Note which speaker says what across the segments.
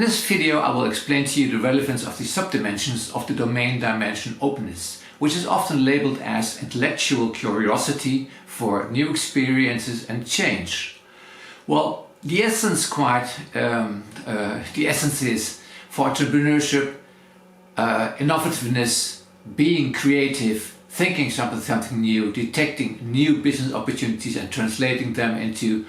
Speaker 1: this video I will explain to you the relevance of the subdimensions of the domain dimension openness, which is often labeled as intellectual curiosity for new experiences and change. Well, the essence is for entrepreneurship, innovativeness, being creative, thinking something new, detecting new business opportunities and translating them into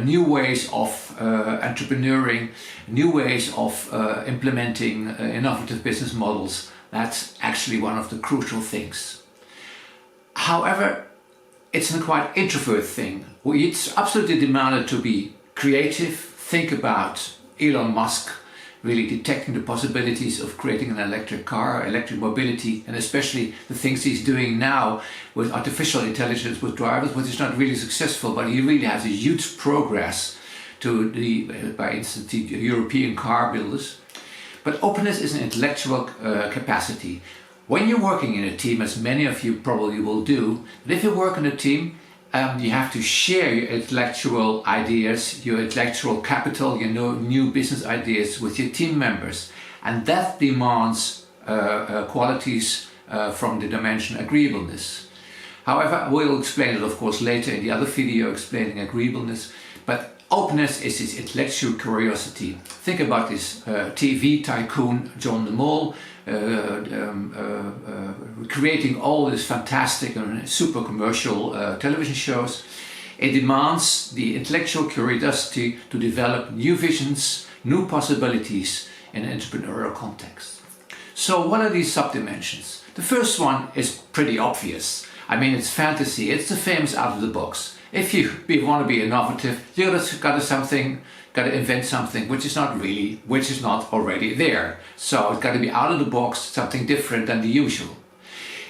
Speaker 1: new ways of entrepreneuring, new ways of implementing innovative business models. That's actually one of the crucial things. However, it's a quite introvert thing. It's absolutely demanded to be creative, think about Elon Musk really detecting the possibilities of creating an electric car, electric mobility, and especially the things he's doing now with artificial intelligence with drivers, which is not really successful, but he really has a huge progress to the, by instance, the European car builders. But openness is an intellectual capacity. When you're working in a team, as many of you probably will do, but if you work in a team, you have to share your intellectual ideas, your intellectual capital, new business ideas with your team members. And that demands qualities from the dimension agreeableness. However, we'll explain it of course later in the other video explaining agreeableness. But openness is this intellectual curiosity. Think about this TV tycoon John de Mol, creating all these fantastic and super commercial television shows. It demands the intellectual curiosity to develop new visions, new possibilities in an entrepreneurial context. So what are these subdimensions? The first one is pretty obvious. I mean, it's fantasy, it's the famous out of the box. If you want to be innovative, you gotta invent something which is not already there. So it's got to be out of the box, something different than the usual.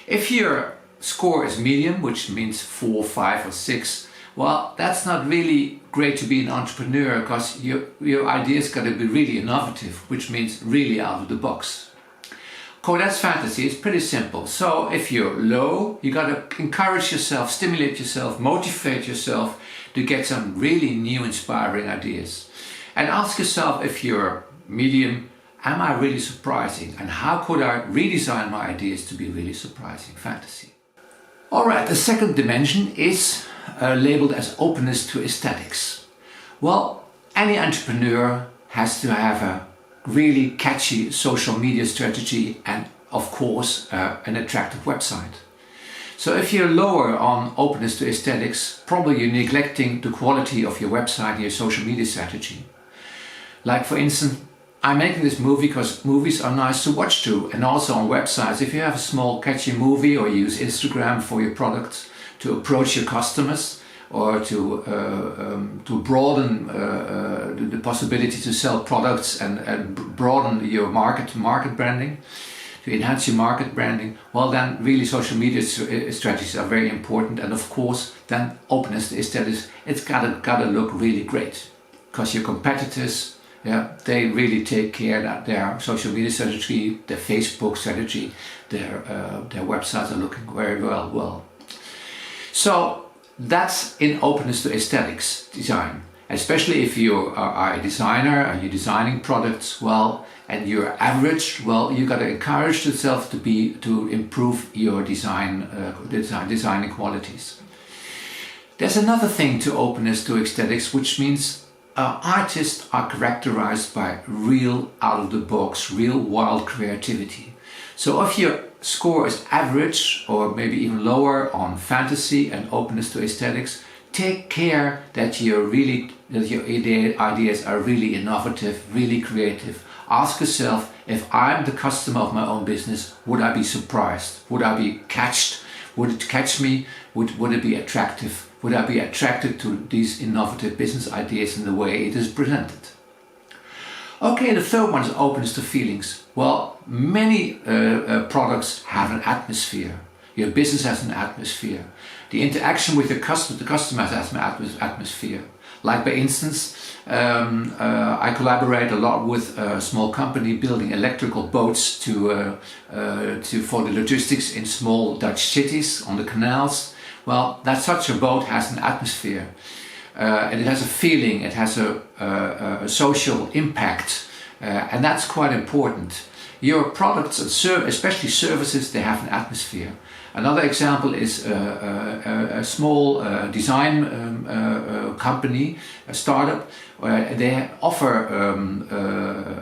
Speaker 1: If your score is medium, which means 4, 5 or 6, well, that's not really great to be an entrepreneur, because your ideas got to be really innovative, which means really out of the box. That's fantasy. It's pretty simple. So if you're low, you got to encourage yourself, stimulate yourself, motivate yourself to get some really new inspiring ideas. And ask yourself, if you're medium, am I really surprising? And how could I redesign my ideas to be really surprising? Fantasy. Alright, the second dimension is labeled as openness to aesthetics. Well, any entrepreneur has to have a really catchy social media strategy and of course an attractive website. So if you're lower on openness to aesthetics, probably you're neglecting the quality of your website and your social media strategy. Like for instance, I'm making this movie because movies are nice to watch too, and also on websites. If you have a small catchy movie or use Instagram for your products to approach your customers, or to broaden the possibility to sell products and broaden your market branding, to enhance your market branding, well then really social media strategies are very important. And of course then openness to aesthetics, it's gotta look really great, because your competitors, they really take care that their social media strategy, their Facebook strategy, their websites are looking very well. So that's in openness to aesthetics design. Especially if you are a designer and you're designing products, well, and you're average, well, you got to encourage yourself to improve your designing qualities. There's another thing to openness to aesthetics, which means artists are characterized by real out-of-the-box, real wild creativity. So if your score is average or maybe even lower on fantasy and openness to aesthetics, take care that your ideas are really innovative, really creative. Ask yourself, if I'm the customer of my own business, would I be surprised? Would I be catched? Would it catch me? Would it be attractive? Would I be attracted to these innovative business ideas in the way it is presented? Okay, the third one is openness to feelings. Well, many products have an atmosphere. Your business has an atmosphere. The interaction with the customer has an atmosphere. Like by instance, I collaborate a lot with a small company building electrical boats for the logistics in small Dutch cities on the canals. Well, such a boat has an atmosphere. And it has a feeling, it has a social impact. And that's quite important. Your products, and especially services, they have an atmosphere. Another example is a small design company, a startup, where they offer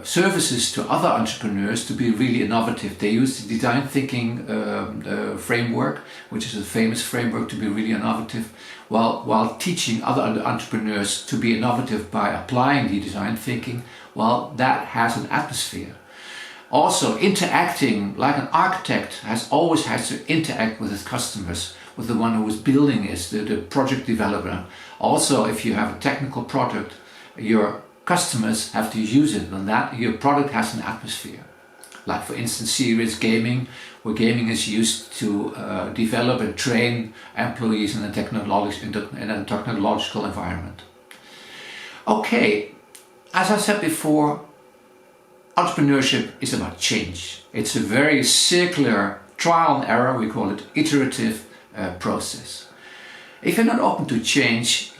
Speaker 1: services to other entrepreneurs to be really innovative. They use the design thinking framework, which is a famous framework to be really innovative, while teaching other entrepreneurs to be innovative by applying the design thinking. Well, that has an atmosphere. Also, interacting like an architect always has to interact with his customers, with the one who is building it, the project developer. Also, if you have a technical product, your customers have to use it, and that your product has an atmosphere. Like for instance, serious gaming, where gaming is used to develop and train employees in a technological environment. Okay, as I said before, entrepreneurship is about change. It's a very circular trial and error, we call it iterative process. If you're not open to change,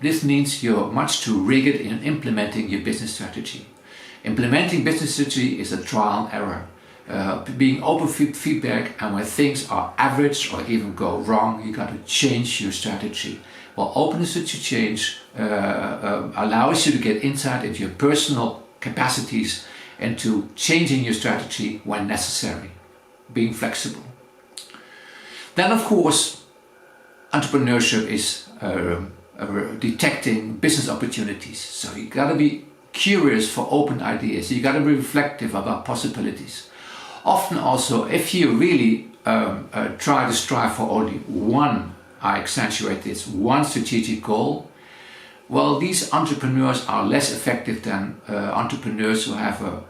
Speaker 1: this means you're much too rigid in implementing your business strategy. Implementing business strategy is a trial and error. Being open for feedback, and when things are average or even go wrong, you got to change your strategy. Well, openness to change allows you to get insight into your personal capacities and to changing your strategy when necessary, being flexible. Then of course, entrepreneurship is detecting business opportunities. So you got to be curious for open ideas. You got to be reflective about possibilities. Often also, if you really try to strive for only one, I accentuate this, one strategic goal, well, these entrepreneurs are less effective than entrepreneurs who have a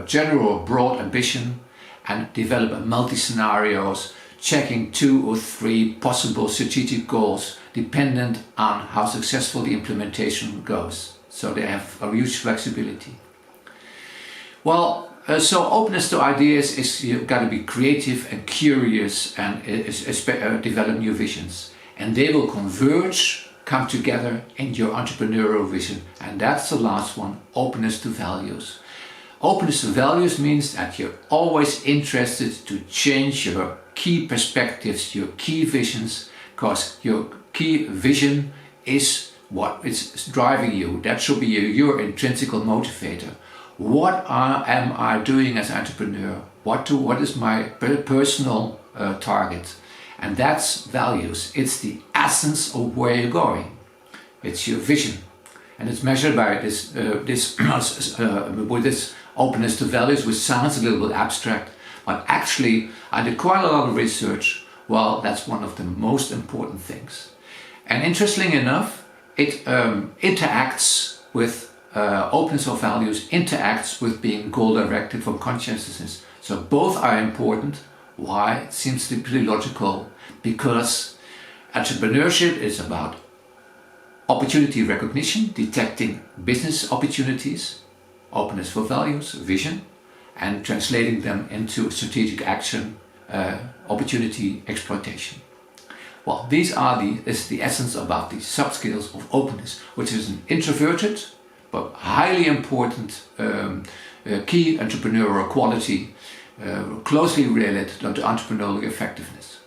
Speaker 1: general broad ambition and develop multi-scenarios, checking 2 or 3 possible strategic goals dependent on how successful the implementation goes. So they have a huge flexibility. Well, so openness to ideas is you've got to be creative and curious and develop new visions. And they will converge, come together in your entrepreneurial vision. And that's the last one, openness to values. Openness to values means that you're always interested to change your key perspectives, your key visions, because your key vision is what is driving you. That should be your intrinsic motivator. What am I doing as an entrepreneur? What is my personal target? And that's values. It's the essence of where you're going. It's your vision, and it's measured by this with this openness to values, which sounds a little bit abstract, but actually I did quite a lot of research. Well, that's one of the most important things. And interestingly enough, it interacts with openness of values, interacts with being goal-directed from consciousness. So both are important. Why? It seems to be pretty logical, because entrepreneurship is about opportunity recognition, detecting business opportunities, openness for values, vision, and translating them into strategic action, opportunity exploitation. Well, this is the essence about the sub-skills of openness, which is an introverted but highly important key entrepreneurial quality, closely related to entrepreneurial effectiveness.